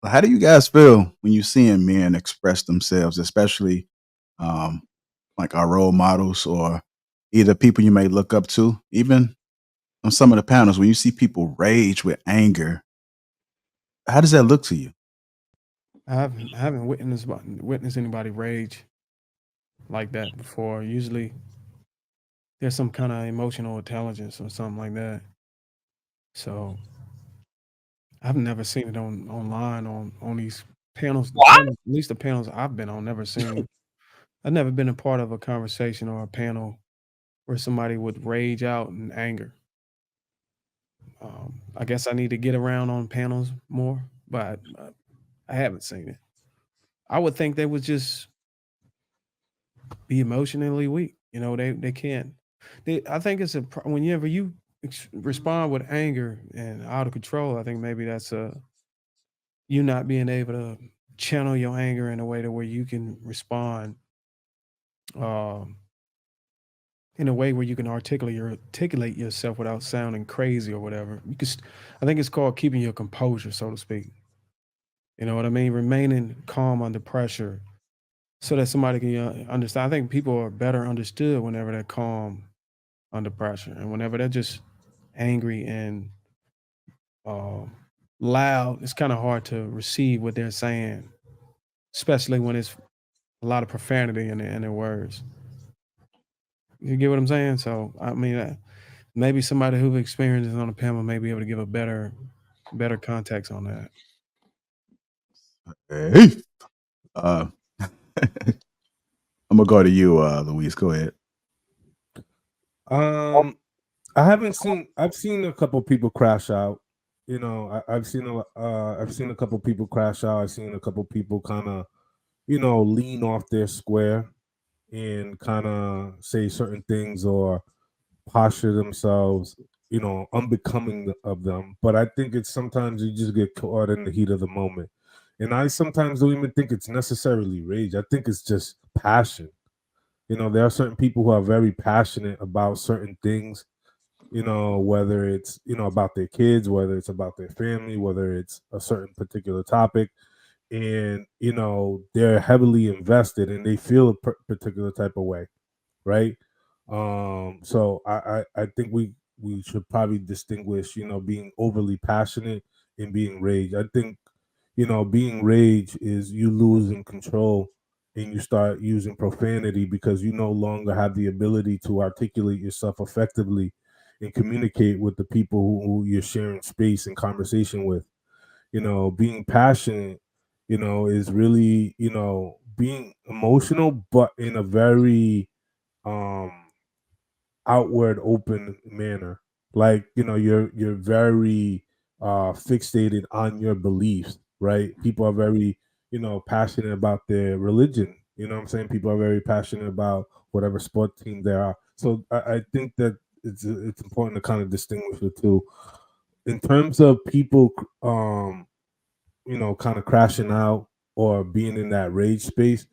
How do you guys feel when you seeing men express themselves, especially um, like our role models or either people you may look up to, even on some of the panels when you see people rage with anger? How does that look to you? I haven't witnessed anybody rage like that before. Usually, there's some kind of emotional intelligence or something like that. So I've never seen it online on these panels. The What? panels, at least the panels I've been on, never seen. I've never been a part of a conversation or a panel where somebody would rage out in anger. I guess I need to get around on panels more, but I haven't seen it. I would think they would just be emotionally weak. You know, they can't. I think it's whenever you respond with anger and out of control. I think maybe that's you not being able to channel your anger in a way to where you can respond um, in a way where you can articulate yourself without sounding crazy or whatever. I think it's called keeping your composure, so to speak. You know what I mean? Remaining calm under pressure so that somebody can understand. I think people are better understood whenever they're calm under pressure, and whenever they're just angry and um, loud, it's kind of hard to receive what they're saying, especially when it's a lot of profanity in their words. You get what I'm saying? So I mean, maybe somebody who experiences on a panel may be able to give a better context on that. Hey, uh, I'm gonna go to you, Luis. Go ahead. Um, I haven't seen. I've seen a couple people crash out. You know, I've seen a couple people crash out. I've seen a couple people kind of, lean off their square and kind of say certain things or posture themselves, unbecoming of them. But I think it's sometimes you just get caught in the heat of the moment. And I sometimes don't even think it's necessarily rage. I think it's just passion. There are certain people who are very passionate about certain things, whether it's, about their kids, whether it's about their family, whether it's a certain particular topic. And, they're heavily invested and they feel a particular type of way, right? So I think we should probably distinguish, being overly passionate and being rage. I think, being rage is you losing control and you start using profanity because you no longer have the ability to articulate yourself effectively and communicate with the people who you're sharing space and conversation with. Being passionate, is really, being emotional, but in a very um outward open manner. Like, you're very fixated on your beliefs, right? People are very, passionate about their religion. You know what I'm saying? People are very passionate about whatever sport team they are. So I think that it's important to kind of distinguish the two. In terms of people kind of crashing out or being in that rage space,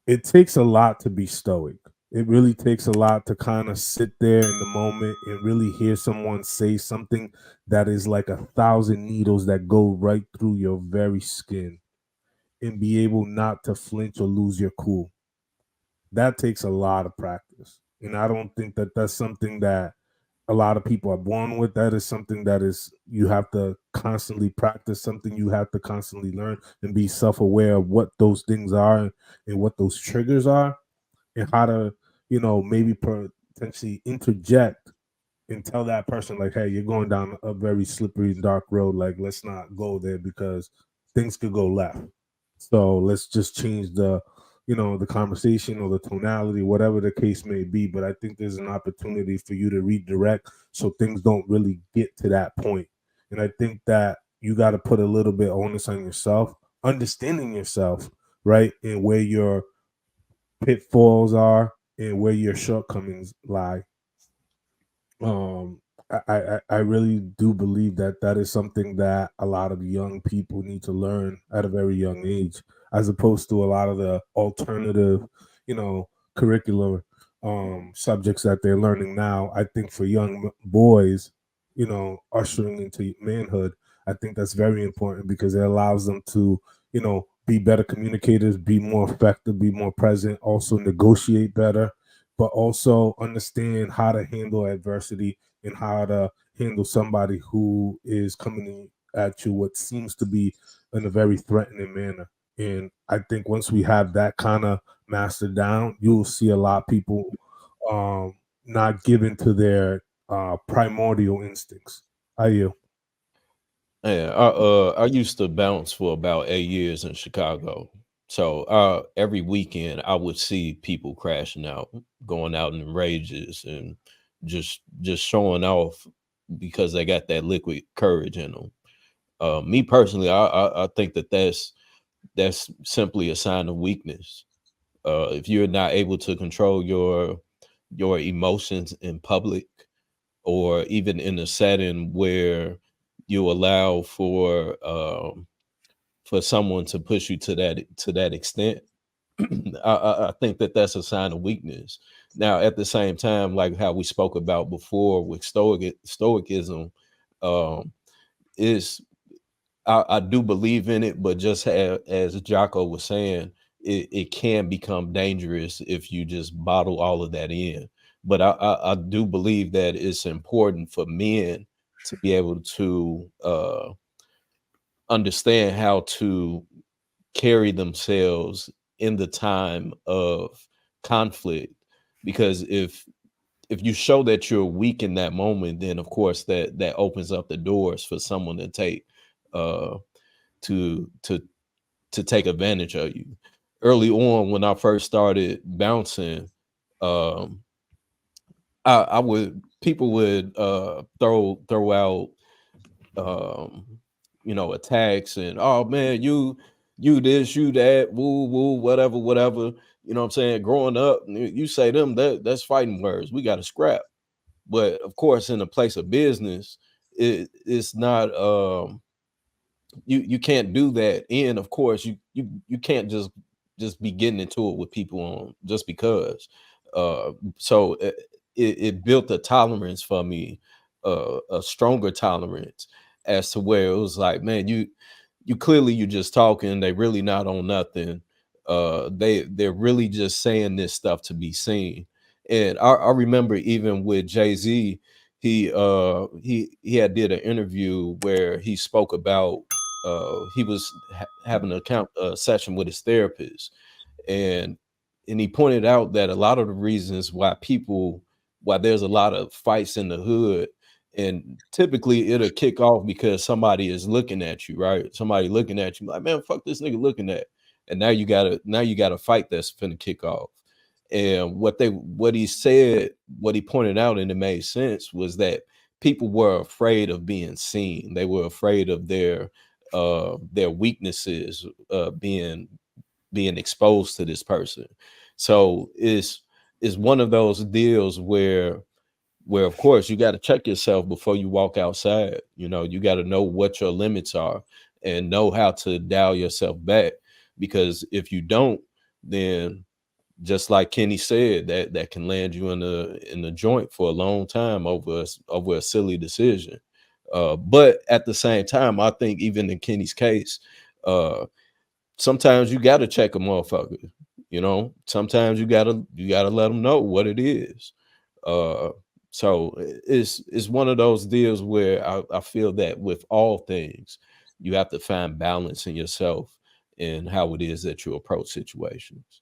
it takes a lot to be stoic. It really takes a lot to kind of sit there in the moment and really hear someone say something that is like 1,000 needles that go right through your very skin and be able not to flinch or lose your cool. That takes a lot of practice. And I don't think that that's something that a lot of people are born with. That is something that is you have to constantly practice, something you have to constantly learn and be self-aware of what those things are and what those triggers are and how to, maybe potentially interject and tell that person like, hey, you're going down a very slippery and dark road. Like, let's not go there because things could go left. So let's just change the conversation or the tonality, whatever the case may be. But I think there's an opportunity for you to redirect so things don't really get to that point. And I think that you got to put a little bit onus on yourself, understanding yourself, right, and where your pitfalls are and where your shortcomings lie. um I really do believe that that is something that a lot of young people need to learn at a very young age, as opposed to a lot of the alternative, curricular subjects that they're learning now. I think for young boys, ushering into manhood, I think that's very important because it allows them to, you know, be better communicators, be more effective, be more present, also negotiate better, but also understand how to handle adversity and how to handle somebody who is coming at you what seems to be in a very threatening manner. And I think once we have that kind of mastered down, you'll see a lot of people not given to their primordial instincts. Are you? Yeah, I used to bounce for about 8 years in Chicago. So every weekend I would see people crashing out, going out in rages, and just showing off because they got that liquid courage in them. Me personally, I think that that's simply a sign of weakness. If you're not able to control your emotions in public, or even in a setting where you allow for someone to push you to that extent, I think that that's a sign of weakness. Now, at the same time, like how we spoke about before with stoicism, um, is I do believe in it, but just as Jocko was saying, it can become dangerous if you just bottle all of that in. But I do believe that it's important for men to be able to understand how to carry themselves in the time of conflict, because if you show that you're weak in that moment, then of course that opens up the doors for someone to take uh to to to take advantage of you. Early on, when I first started bouncing, um I would people would throw out um attacks, and oh man, you this, you that, woo woo, whatever. You know what I'm saying? Growing up, you say them, that's fighting words. We got to scrap. But of course, in a place of business, it's not you can't do that. And of course, you can't just be getting into it with people on just because. So it built a tolerance for me, a stronger tolerance, as to where it was like, man, you clearly you just talking. They really not on nothing. They're really just saying this stuff to be seen. And I remember even with Jay-Z, he had did an interview where he spoke about he was having a session with his therapist, and he pointed out that a lot of the reasons why there's a lot of fights in the hood, and typically it'll kick off because somebody is looking at you, right? Somebody looking at you like, man, fuck this nigga looking at, and now you gotta fight that's finna kick off. And what he pointed out, and it made sense, was that people were afraid of being seen. They were afraid of their weaknesses being exposed to this person. So it's one of those deals where of course you got to check yourself before you walk outside. You got to know what your limits are and know how to dial yourself back, because if you don't, then just like Kenny said, that can land you in the joint for a long time over a silly decision. But at the same time, I think even in Kenny's case, uh, sometimes you got to check a motherfucker. Sometimes you gotta let them know what it is. Uh, so it's one of those deals where I feel that with all things, you have to find balance in yourself and how it is that you approach situations.